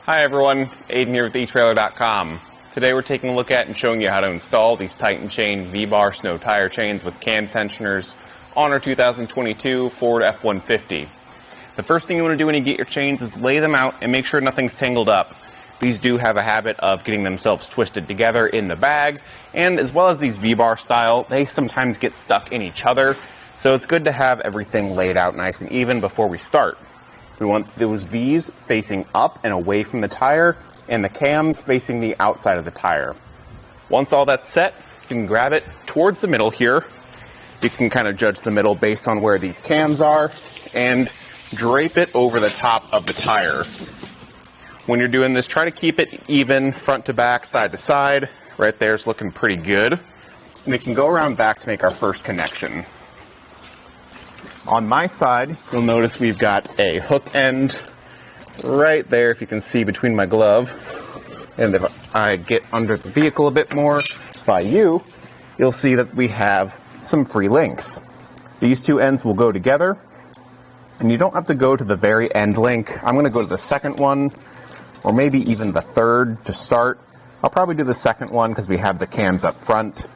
Hi everyone, Aidan here with etrailer.com. Today we're taking a look at and showing you how to install these Titan Chain V-Bar snow tire chains with cam tensioners on our 2022 Ford F-150. The first thing you want to do when you get your chains is lay them out and make sure nothing's tangled up. These do have a habit of getting themselves twisted together in the bag, and as well as these V-Bar style, they sometimes get stuck in each other, so it's good to have everything laid out nice and even before we start. We want those V's facing up and away from the tire, and the cams facing the outside of the tire. Once all that's set, you can grab it towards the middle here. You can kind of judge the middle based on where these cams are, and drape it over the top of the tire. When you're doing this, try to keep it even, front to back, side to side. Right there's looking pretty good. And we can go around back to make our first connection. On my side, you'll notice we've got a hook end right there, if you can see between my glove. And if I get under the vehicle a bit more by you'll see that we have some free links. These two ends will go together, and you don't have to go to the very end link. I'm going to go to the second one, or maybe even the third to start. I'll probably do the second one because we have the cams up front,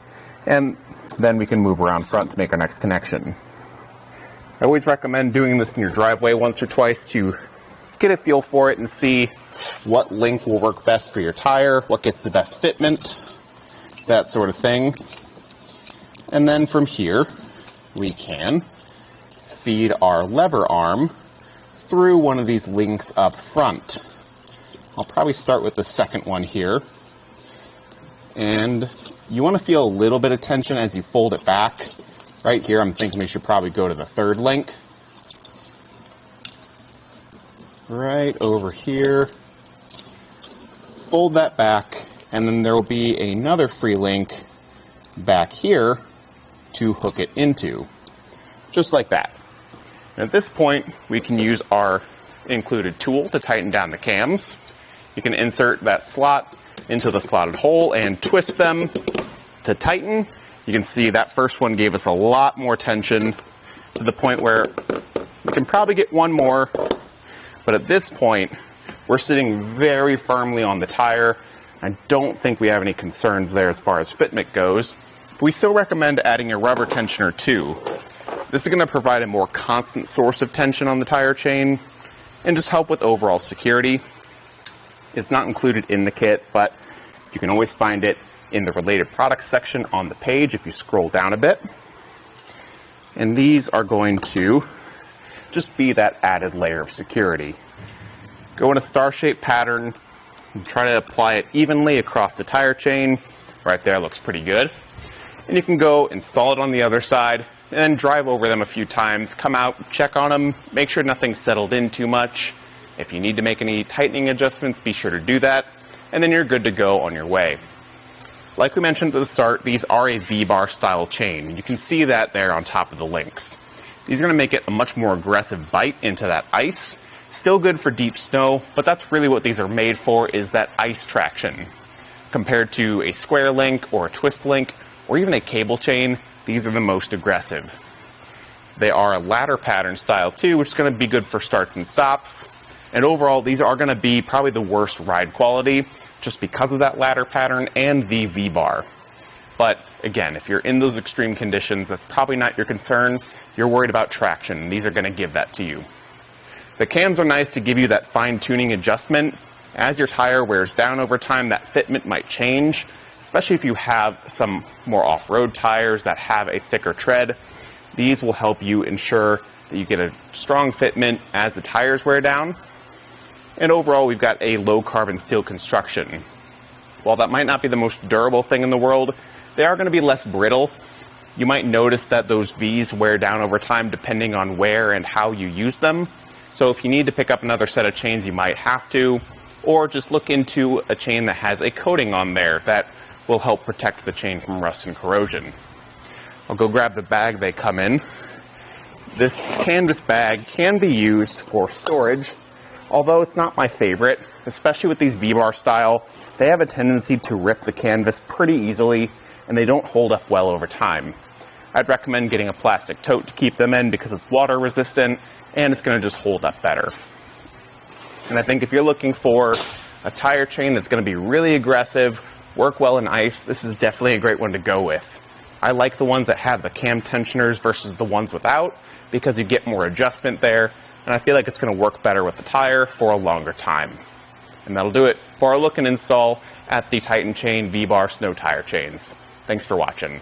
and then we can move around front to make our next connection. I always recommend doing this in your driveway once or twice to get a feel for it and see what link will work best for your tire, what gets the best fitment, that sort of thing. And then from here, we can feed our lever arm through one of these links up front. I'll probably start with the second one here. And you want to feel a little bit of tension as you fold it back. Right here, I'm thinking we should probably go to the third link. Right over here. Fold that back, and then there will be another free link back here to hook it into. Just like that. And at this point, we can use our included tool to tighten down the cams. You can insert that slot into the slotted hole and twist them to tighten. You can see that first one gave us a lot more tension to the point where we can probably get one more, but at this point we're sitting very firmly on the tire. I don't think we have any concerns there as far as fitment goes, but we still recommend adding a rubber tensioner too. This is going to provide a more constant source of tension on the tire chain and just help with overall security. It's not included in the kit, but you can always find it in the related products section on the page if you scroll down a bit. And these are going to just be that added layer of security. Go in a star-shaped pattern and try to apply it evenly across the tire chain. Right there looks pretty good. And you can go install it on the other side and then drive over them a few times, come out, check on them, make sure nothing's settled in too much. If you need to make any tightening adjustments, be sure to do that, and then you're good to go on your way. Like we mentioned at the start, these are a V-bar style chain. You can see that there on top of the links. These are going to make it a much more aggressive bite into that ice. Still good for deep snow, but that's really what these are made for, is that ice traction. Compared to a square link or a twist link or even a cable chain, these are the most aggressive. They are a ladder pattern style too, which is going to be good for starts and stops. And overall, these are going to be probably the worst ride quality, just because of that ladder pattern and the V-bar. But again, if you're in those extreme conditions, that's probably not your concern. You're worried about traction, and these are going to give that to you. The cams are nice to give you that fine-tuning adjustment. As your tire wears down over time, that fitment might change, especially if you have some more off-road tires that have a thicker tread. These will help you ensure that you get a strong fitment as the tires wear down. And overall, we've got a low-carbon steel construction. While that might not be the most durable thing in the world, they are going to be less brittle. You might notice that those V's wear down over time depending on where and how you use them. So if you need to pick up another set of chains, you might have to, or just look into a chain that has a coating on there that will help protect the chain from rust and corrosion. I'll go grab the bag they come in. This canvas bag can be used for storage, although it's not my favorite, especially with these V-bar style. They have a tendency to rip the canvas pretty easily, and they don't hold up well over time. I'd recommend getting a plastic tote to keep them in because it's water resistant and it's going to just hold up better. And I think if you're looking for a tire chain that's going to be really aggressive, work well in ice, this is definitely a great one to go with. I like the ones that have the cam tensioners versus the ones without, because you get more adjustment there, and I feel like it's going to work better with the tire for a longer time. And that'll do it for our look and install at the Titan Chain V-Bar snow tire chains. Thanks for watching.